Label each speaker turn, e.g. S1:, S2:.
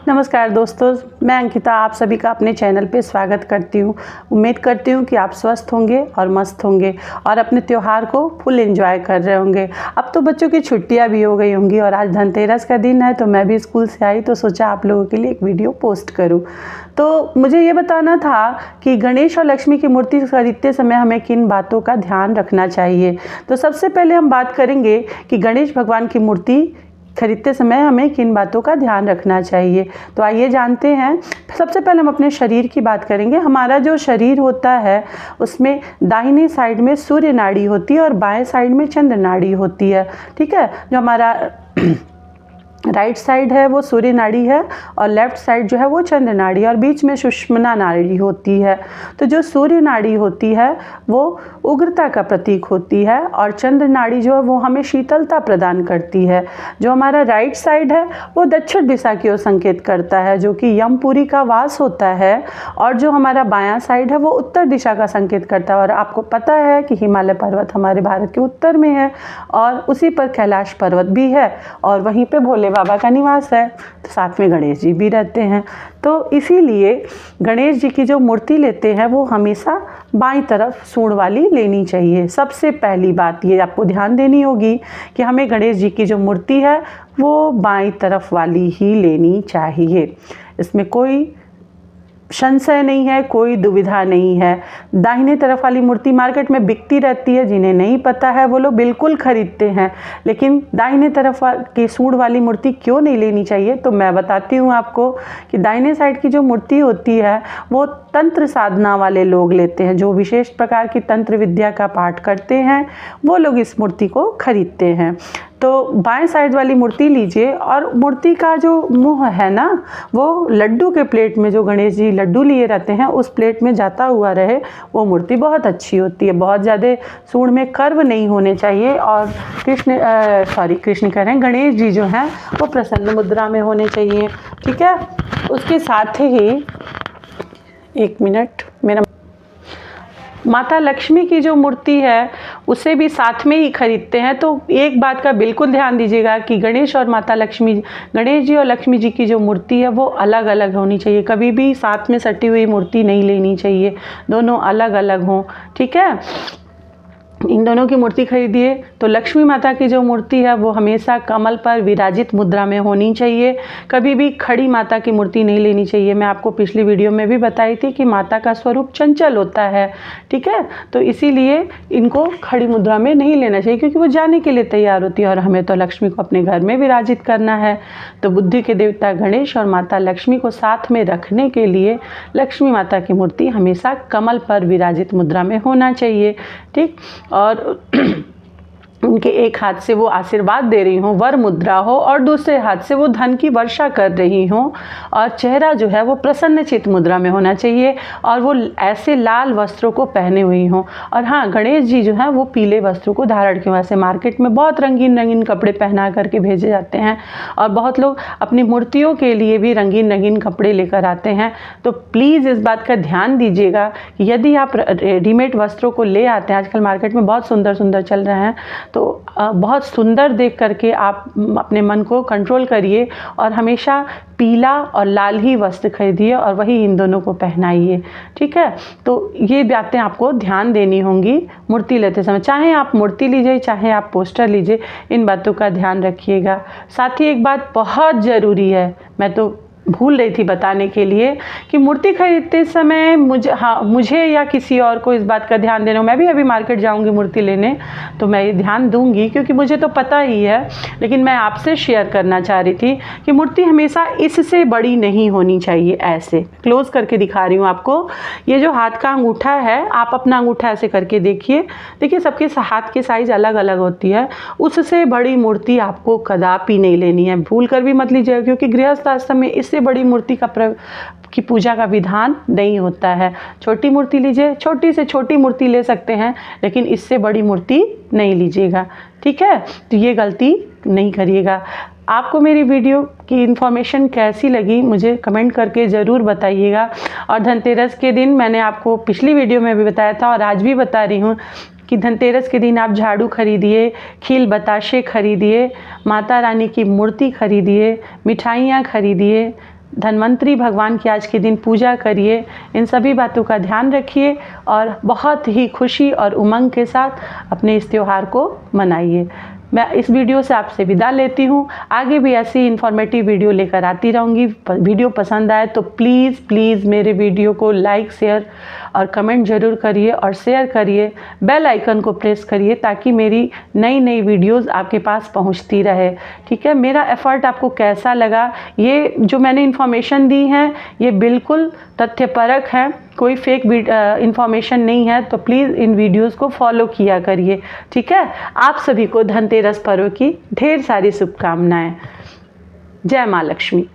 S1: नमस्कार दोस्तों, मैं अंकिता आप सभी का अपने चैनल पे स्वागत करती हूँ। उम्मीद करती हूँ कि आप स्वस्थ होंगे और मस्त होंगे और अपने त्यौहार को फुल एंजॉय कर रहे होंगे। अब तो बच्चों की छुट्टियाँ भी हो गई होंगी और आज धनतेरस का दिन है, तो मैं भी स्कूल से आई तो सोचा आप लोगों के लिए एक वीडियो पोस्ट करूँ। तो मुझे ये बताना था कि गणेश और लक्ष्मी की मूर्ति खरीदते समय हमें किन बातों का ध्यान रखना चाहिए। तो सबसे पहले हम बात करेंगे कि गणेश भगवान की मूर्ति खरीदते समय हमें किन बातों का ध्यान रखना चाहिए। तो आइए जानते हैं। सबसे पहले हम अपने शरीर की बात करेंगे। हमारा जो शरीर होता है उसमें दाहिनी साइड में सूर्य नाड़ी होती है और बाएं साइड में चंद्र नाड़ी होती है। ठीक है, जो हमारा राइट साइड है वो सूर्य नाड़ी है और लेफ्ट साइड जो है वो चंद्र नाड़ी और बीच में सुषुम्ना नाड़ी होती है। तो जो सूर्य नाड़ी होती है वो उग्रता का प्रतीक होती है और चंद्र नाड़ी जो है वो हमें शीतलता प्रदान करती है। जो हमारा राइट साइड है वो दक्षिण दिशा की ओर संकेत करता है, जो कि यमपुरी का वास होता है। और जो हमारा बायां साइड है वो उत्तर दिशा का संकेत करता है। और आपको पता है कि हिमालय पर्वत हमारे भारत के उत्तर में है और उसी पर कैलाश पर्वत भी है और वहीं पे भोले बाबा का निवास है। तो साथ में गणेश जी भी रहते हैं। तो इसीलिए गणेश जी की जो मूर्ति लेते हैं वो हमेशा बाईं तरफ सूंड वाली लेनी चाहिए। सबसे पहली बात ये आपको ध्यान देनी होगी कि हमें गणेश जी की जो मूर्ति है वो बाईं तरफ वाली ही लेनी चाहिए। इसमें कोई संशय नहीं है, कोई दुविधा नहीं है। दाहिने तरफ वाली मूर्ति मार्केट में बिकती रहती है, जिन्हें नहीं पता है वो लोग बिल्कुल खरीदते हैं। लेकिन दाहिने तरफ की सूंड वाली मूर्ति क्यों नहीं लेनी चाहिए, तो मैं बताती हूँ आपको कि दाहिने साइड की जो मूर्ति होती है वो तंत्र साधना वाले लोग लेते हैं। जो विशेष प्रकार की तंत्र विद्या का पाठ करते हैं वो लोग इस मूर्ति को खरीदते हैं। तो बाएं साइड वाली मूर्ति लीजिए और मूर्ति का जो मुंह है ना वो लड्डू के प्लेट में, जो गणेश जी लड्डू लिए रहते हैं उस प्लेट में जाता हुआ रहे, वो मूर्ति बहुत अच्छी होती है। बहुत ज़्यादा सूंड में कर्व नहीं होने चाहिए और कृष्ण कह रहे हैं, गणेश जी जो हैं वो प्रसन्न मुद्रा में होने चाहिए। ठीक है, उसके साथ ही एक मिनट, मेरा माता लक्ष्मी की जो मूर्ति है उसे भी साथ में ही खरीदते हैं। तो एक बात का बिल्कुल ध्यान दीजिएगा कि गणेश जी और लक्ष्मी जी की जो मूर्ति है वो अलग अलग होनी चाहिए। कभी भी साथ में सटी हुई मूर्ति नहीं लेनी चाहिए, दोनों अलग अलग हों। ठीक है, इन दोनों की मूर्ति खरीदिए। तो लक्ष्मी माता की जो मूर्ति है वो हमेशा कमल पर विराजित मुद्रा में होनी चाहिए। कभी भी खड़ी माता की मूर्ति नहीं लेनी चाहिए। मैं आपको पिछली वीडियो में भी बताई थी कि माता का स्वरूप चंचल होता है। ठीक है, तो इसीलिए इनको खड़ी मुद्रा में नहीं लेना चाहिए, क्योंकि वो जाने के लिए तैयार होती है और हमें तो लक्ष्मी को अपने घर में विराजित करना है। तो बुद्धि के देवता गणेश और माता लक्ष्मी को साथ में रखने के लिए लक्ष्मी माता की मूर्ति हमेशा कमल पर विराजित मुद्रा में होना चाहिए। ठीक, और उनके एक हाथ से वो आशीर्वाद दे रही हों, वर मुद्रा हो, और दूसरे हाथ से वो धन की वर्षा कर रही हों और चेहरा जो है वो प्रसन्नचित मुद्रा में होना चाहिए और वो ऐसे लाल वस्त्रों को पहने हुई हों। और हाँ, गणेश जी जो हैं वो पीले वस्त्रों को धारण किए। वैसे मार्केट में बहुत रंगीन रंगीन कपड़े पहना करके भेजे जाते हैं और बहुत लोग अपनी मूर्तियों के लिए भी रंगीन रंगीन कपड़े लेकर आते हैं। तो प्लीज़ इस बात का ध्यान दीजिएगा कि यदि आप रेडीमेड वस्त्रों को ले आते हैं, आजकल मार्केट में बहुत सुंदर सुंदर चल रहे हैं, तो बहुत सुंदर देख करके आप अपने मन को कंट्रोल करिए और हमेशा पीला और लाल ही वस्त्र खरीदिए और वही इन दोनों को पहनाइए। ठीक है, तो ये बातें आपको ध्यान देनी होंगी मूर्ति लेते समय। चाहे आप मूर्ति लीजिए चाहे आप पोस्टर लीजिए, इन बातों का ध्यान रखिएगा। साथ ही एक बात बहुत ज़रूरी है, मैं तो भूल रही थी बताने के लिए, कि मूर्ति खरीदते समय मुझे या किसी और को इस बात का ध्यान देना। मैं भी अभी मार्केट जाऊंगी मूर्ति लेने तो मैं ये ध्यान दूंगी, क्योंकि मुझे तो पता ही है, लेकिन मैं आपसे शेयर करना चाह रही थी कि मूर्ति हमेशा इससे बड़ी नहीं होनी चाहिए। ऐसे क्लोज करके दिखा रही हूँ आपको। ये जो हाथ का अंगूठा है, आप अपना अंगूठा ऐसे करके देखिए सबके हाथ की साइज़ अलग अलग होती है। उससे बड़ी मूर्ति आपको कदापि नहीं लेनी है, भूल कर भी मत लीजिएगा, क्योंकि गृहस्थ आश्रम में इससे बड़ी मूर्ति की पूजा का विधान नहीं होता है। छोटी मूर्ति लीजिए, छोटी से छोटी मूर्ति ले सकते हैं, लेकिन इससे बड़ी मूर्ति नहीं लीजिएगा। ठीक है, तो ये गलती नहीं करिएगा। आपको मेरी वीडियो की इन्फॉर्मेशन कैसी लगी मुझे कमेंट करके ज़रूर बताइएगा। और धनतेरस के दिन मैंने आपको पिछली वीडियो में भी बताया था और आज भी बता रही हूँ कि धनतेरस के दिन आप झाड़ू खरीदिए, खील बताशे खरीदिए, माता रानी की मूर्ति खरीदिए, मिठाइयाँ खरीदिए, धन्वंतरी भगवान की आज के दिन पूजा करिए, इन सभी बातों का ध्यान रखिए और बहुत ही खुशी और उमंग के साथ अपने इस त्यौहार को मनाइए। मैं इस वीडियो से आपसे विदा लेती हूँ। आगे भी ऐसी इन्फॉर्मेटिव वीडियो लेकर आती रहूँगी। वीडियो पसंद आए तो प्लीज़ मेरे वीडियो को लाइक, शेयर और कमेंट ज़रूर करिए और शेयर करिए। बेल आइकन को प्रेस करिए ताकि मेरी नई वीडियोस आपके पास पहुंचती रहे। ठीक है, मेरा एफ़र्ट आपको कैसा लगा, ये जो मैंने इन्फॉर्मेशन दी है ये बिल्कुल तथ्यपरक है, कोई फेक इन्फॉर्मेशन नहीं है। तो प्लीज़ इन वीडियोस को फॉलो किया करिए। ठीक है, आप सभी को धनतेरस पर्व की ढेर सारी शुभकामनाएं। जय माँ लक्ष्मी।